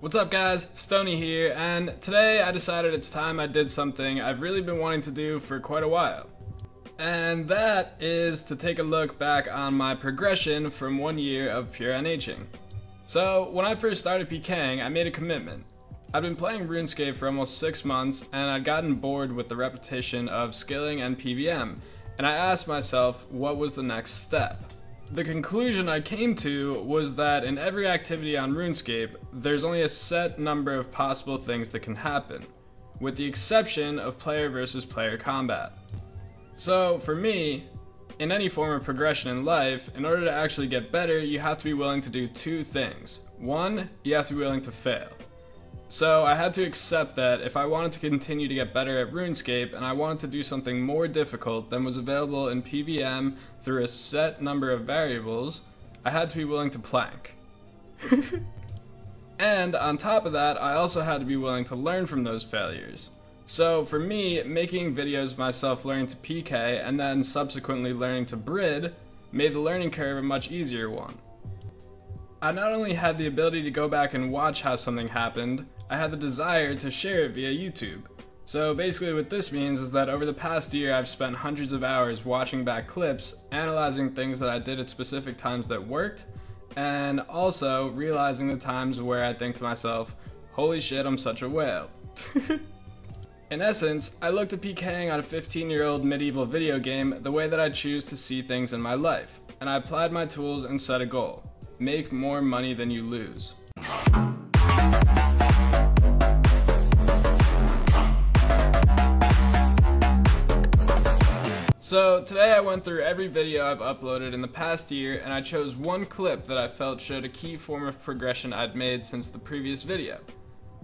What's up guys, Stony here, and today I decided it's time I did something I've really been wanting to do for quite a while. And that is to take a look back on my progression from 1 year of pure NHing. So when I first started PKing, I made a commitment. I'd been playing RuneScape for almost 6 months and I'd gotten bored with the repetition of skilling and PVM, and I asked myself what was the next step. The conclusion I came to was that in every activity on RuneScape, there's only a set number of possible things that can happen, with the exception of player versus player combat. So for me, in any form of progression in life, in order to actually get better, you have to be willing to do two things. One, you have to be willing to fail. So I had to accept that if I wanted to continue to get better at RuneScape and I wanted to do something more difficult than was available in PVM through a set number of variables, I had to be willing to plank. And on top of that, I also had to be willing to learn from those failures. So for me, making videos of myself learning to PK and then subsequently learning to Brid made the learning curve a much easier one. I not only had the ability to go back and watch how something happened, I had the desire to share it via YouTube. So basically what this means is that over the past year I've spent hundreds of hours watching back clips, analyzing things that I did at specific times that worked, and also realizing the times where I think to myself, holy shit, I'm such a whale. In essence, I looked at PKing on a 15-year-old medieval video game the way that I choose to see things in my life, and I applied my tools and set a goal. Make more money than you lose. So today I went through every video I've uploaded in the past year and I chose one clip that I felt showed a key form of progression I'd made since the previous video.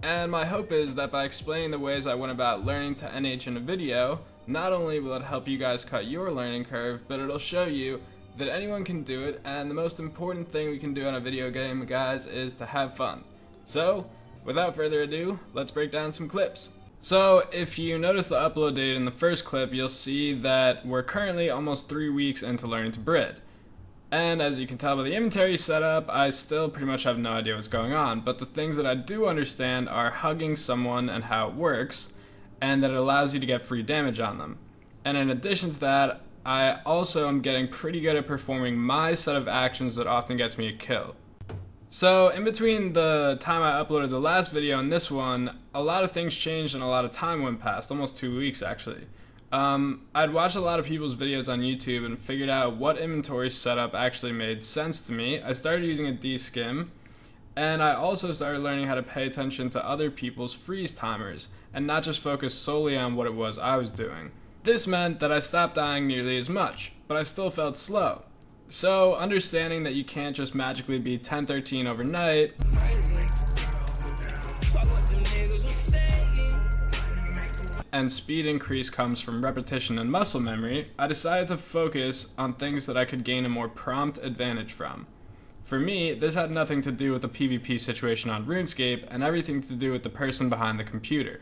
And my hope is that by explaining the ways I went about learning to NH in a video, not only will it help you guys cut your learning curve, but it'll show you that anyone can do it, and the most important thing we can do in a video game, guys, is to have fun. So, without further ado, let's break down some clips. So, if you notice the upload date in the first clip, you'll see that we're currently almost 3 weeks into learning to Brid. And as you can tell by the inventory setup, I still pretty much have no idea what's going on, but the things that I do understand are hugging someone and how it works, and that it allows you to get free damage on them. And in addition to that, I also am getting pretty good at performing my set of actions that often gets me a kill. So in between the time I uploaded the last video and this one, a lot of things changed and a lot of time went past, almost 2 weeks actually. I'd watched a lot of people's videos on YouTube and figured out what inventory setup actually made sense to me. I started using a D-skim, and I also started learning how to pay attention to other people's freeze timers and not just focus solely on what it was I was doing. This meant that I stopped dying nearly as much, but I still felt slow. So, understanding that you can't just magically be 10-13 overnight, and speed increase comes from repetition and muscle memory, I decided to focus on things that I could gain a more prompt advantage from. For me, this had nothing to do with the PvP situation on RuneScape and everything to do with the person behind the computer.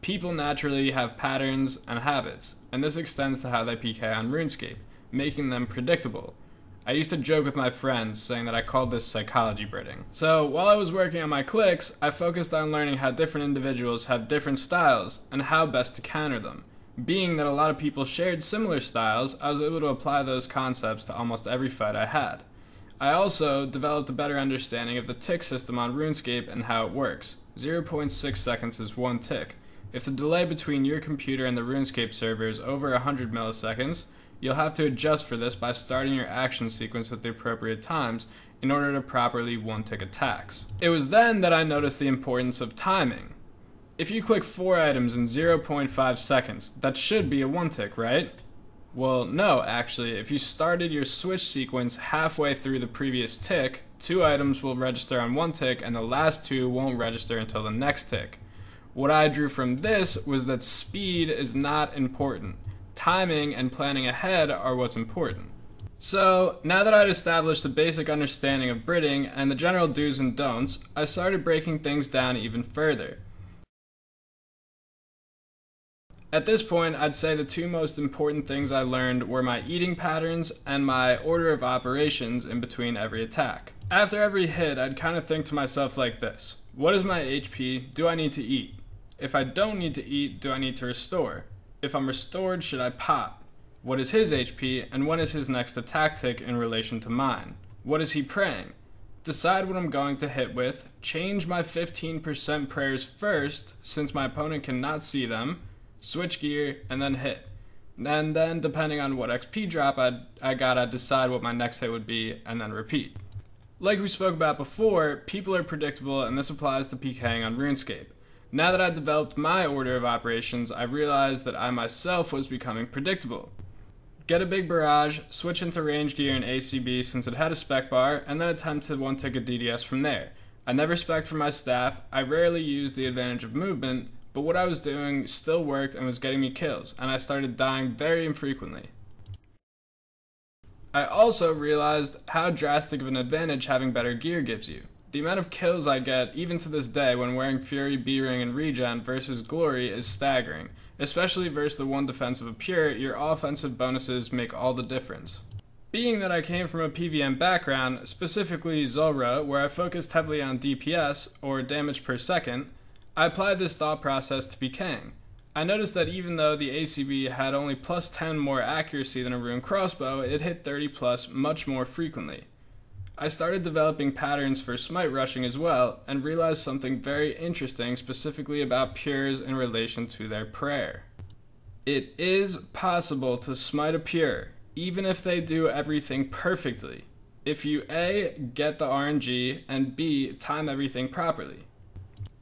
People naturally have patterns and habits, and this extends to how they PK on RuneScape, making them predictable. I used to joke with my friends, saying that I called this psychology Bridding. So while I was working on my clicks, I focused on learning how different individuals have different styles, and how best to counter them. Being that a lot of people shared similar styles, I was able to apply those concepts to almost every fight I had. I also developed a better understanding of the tick system on RuneScape and how it works. 0.6 seconds is 1 tick. If the delay between your computer and the RuneScape server is over 100 milliseconds, you'll have to adjust for this by starting your action sequence at the appropriate times in order to properly one-tick attacks. It was then that I noticed the importance of timing. If you click 4 items in 0.5 seconds, that should be a one-tick, right? Well, no, actually, if you started your switch sequence halfway through the previous tick, 2 items will register on 1 tick and the last 2 won't register until the next tick. What I drew from this was that speed is not important. Timing and planning ahead are what's important. So, now that I'd established a basic understanding of Bridding and the general do's and don'ts, I started breaking things down even further. At this point, I'd say the two most important things I learned were my eating patterns and my order of operations in between every attack. After every hit, I'd kind of think to myself like this: what is my HP? Do I need to eat? If I don't need to eat, do I need to restore? If I'm restored, should I pot? What is his HP, and when is his next attack tick in relation to mine? What is he praying? Decide what I'm going to hit with, change my 15% prayers first, since my opponent cannot see them, switch gear, and then hit. And then, depending on what XP drop I'd decide what my next hit would be, and then repeat. Like we spoke about before, people are predictable, and this applies to PKing on RuneScape. Now that I'd developed my order of operations, I realized that I myself was becoming predictable. Get a big barrage, switch into range gear and ACB since it had a spec bar, and then attempt to one-tick a DDS from there. I never spec'd for my staff, I rarely used the advantage of movement, but what I was doing still worked and was getting me kills, and I started dying very infrequently. I also realized how drastic of an advantage having better gear gives you. The amount of kills I get, even to this day, when wearing Fury, B-Ring, and Regen versus Glory is staggering. Especially versus the one defensive of Pure, your offensive bonuses make all the difference. Being that I came from a PVM background, specifically Zulrah, where I focused heavily on DPS, or damage per second, I applied this thought process to PKing. I noticed that even though the ACB had only plus 10 more accuracy than a rune crossbow, it hit 30 plus much more frequently. I started developing patterns for smite rushing as well, and realized something very interesting specifically about pures in relation to their prayer. It is possible to smite a pure, even if they do everything perfectly, if you A, get the RNG, and B, time everything properly.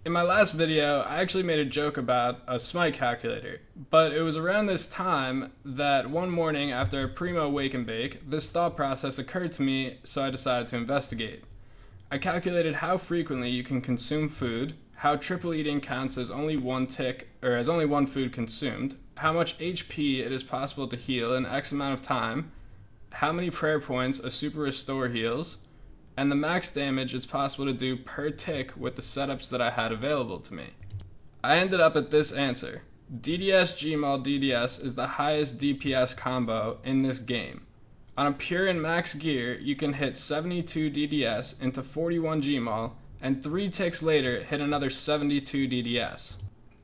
In my last video, I actually made a joke about a smite calculator, but it was around this time that one morning after a primo wake and bake, this thought process occurred to me, so I decided to investigate. I calculated how frequently you can consume food, how triple eating counts as only one tick, or as only one food consumed, how much HP it is possible to heal in X amount of time, how many prayer points a super restore heals, and the max damage it's possible to do per tick with the setups that I had available to me. I ended up at this answer. DDS Gmaul DDS is the highest DPS combo in this game. On a pure and max gear, you can hit 72 DDS into 41 Gmaul, and 3 ticks later hit another 72 DDS.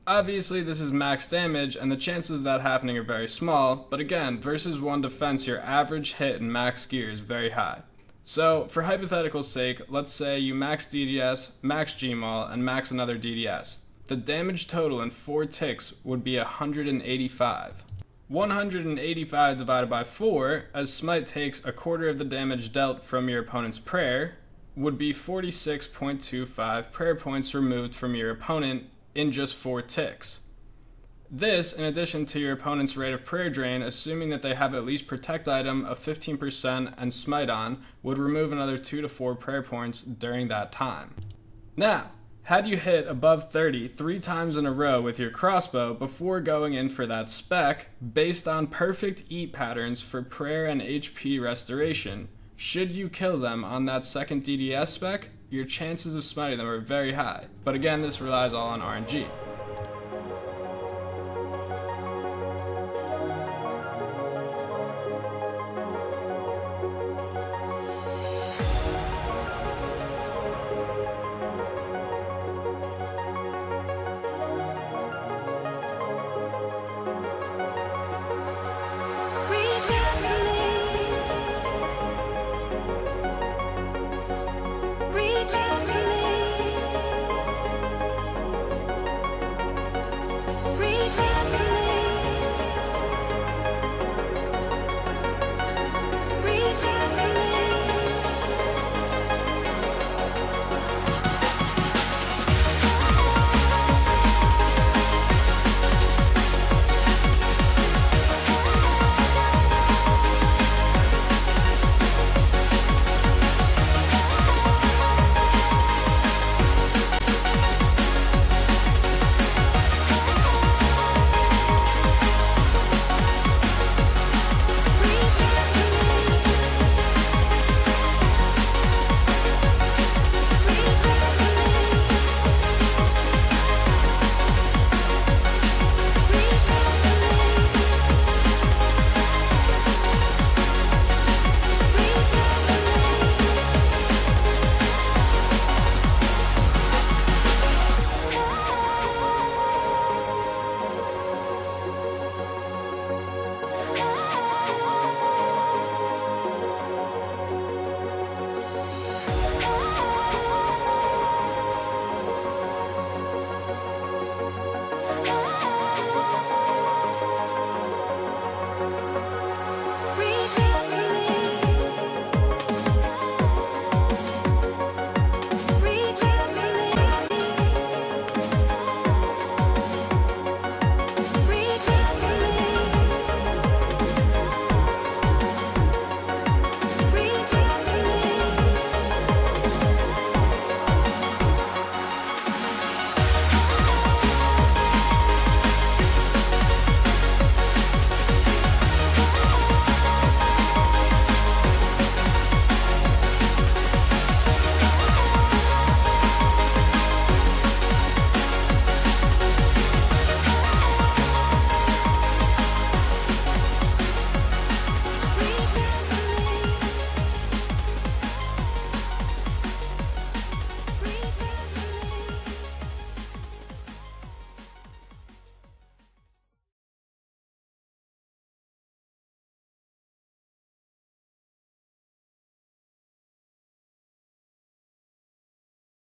Obviously this is max damage, and the chances of that happening are very small, but again, versus one defense, your average hit in max gear is very high. So, for hypothetical sake, let's say you max DDS, max Gmaul, and max another DDS. The damage total in 4 ticks would be 185. 185 divided by 4, as smite takes a quarter of the damage dealt from your opponent's prayer, would be 46.25 prayer points removed from your opponent in just 4 ticks. This, in addition to your opponent's rate of prayer drain, assuming that they have at least protect item of 15% and smite on, would remove another 2 to 4 prayer points during that time. Now, had you hit above 30 3 times in a row with your crossbow before going in for that spec, based on perfect eat patterns for prayer and HP restoration, should you kill them on that second DDS spec, your chances of smiting them are very high, but again this relies all on RNG.